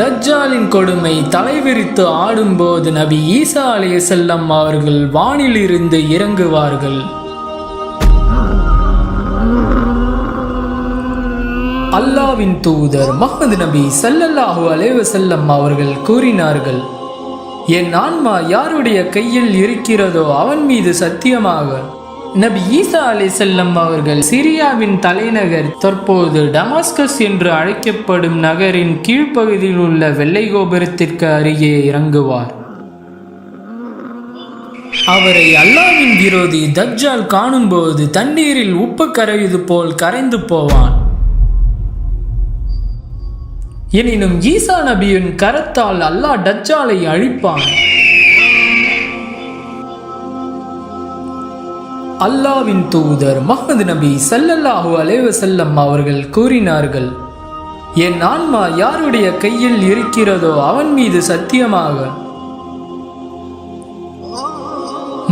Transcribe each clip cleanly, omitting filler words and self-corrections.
தஜ்ஜாலின் கொடுமை தலைவிரித்து ஆடும்போது நபி ஈசா அலைஹிஸ்ஸலாம் அவர்கள் வானிலிருந்து இறங்குவார்கள். அல்லாஹ்வின் தூதர் முஹம்மது நபி ஸல்லல்லாஹு அலைஹி வஸல்லம் அவர்கள் கூறினார்கள், என் ஆன்மா யாருடைய கையில் இருக்கிறதோ அவன் மீது சத்தியமாக. நபி ஈசா அலைஹிஸ்ஸலாம் அவர்கள் சிரியாவின் தலைநகர் தற்போது டமாஸ்கஸ் என்று அழைக்கப்படும் நகரின் கீழ்ப்பகுதியில் உள்ள வெள்ளை கோபுரத்திற்கு அருகே இறங்குவார். அவரை அல்லாஹ்வின் விரோதி தஜ்ஜால் காணும்போது தண்ணீரில் உப்பு கரைவது போல் கரைந்து போவான். எனினும் ஈசா நபியின் கரத்தால் அல்லாஹ் தஜ்ஜாலை அழிப்பான். அல்லாஹ்வின் தூதர் முஹம்மது நபி ஸல்லல்லாஹு அலைஹி வஸல்லம் அவர்கள் கூறினார்கள், என் ஆன்மா யாருடைய கையில் இருக்கிறதோ அவன் மீது சத்தியமாக.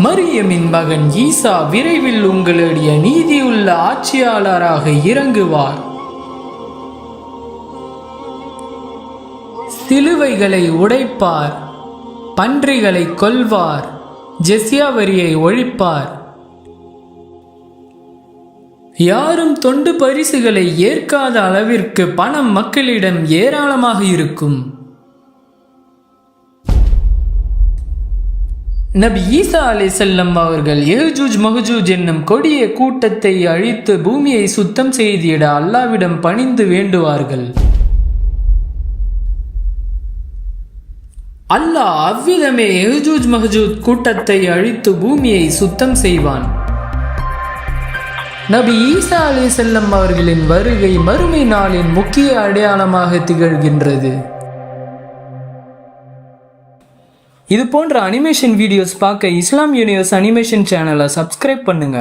மரியமின் மகன் ஈசா விரைவில் உங்களுடைய நீதியுள்ள ஆட்சியாளராக இறங்குவார். சிலுவைகளை உடைப்பார், பன்றிகளை கொல்வார், ஜெஸ்யா வரியை ஒழிப்பார். யாரும் தொண்டு பரிசுகளை ஏற்காத அளவிற்கு பணம் மக்களிடம் ஏராளமாக இருக்கும். நபி ஈசா அலைஹிஸ்ஸலாம் அவர்கள் யஜூஜ் மஹ்ஜூஜ் என்னும் கொடிய கூட்டத்தை அழித்து பூமியை சுத்தம் செய்திட அல்லாஹ்விடம் பணிந்து வேண்டுவார்கள். அல்லாஹ் அவ்விதமே யஜூஜ் மஹ்ஜூஜ் கூட்டத்தை அழித்து பூமியை சுத்தம் செய்வான். நபி ஈசா அலைஹிஸ்ஸலாம் அவர்களின் வருகை மறுமை நாளின் முக்கிய அடையாளமாக திகழ்கின்றது. இது போன்ற அனிமேஷன் வீடியோஸ் பார்க்க இஸ்லாம் யூனிவர்ஸ் அனிமேஷன் சேனலை சப்ஸ்கிரைப் பண்ணுங்க.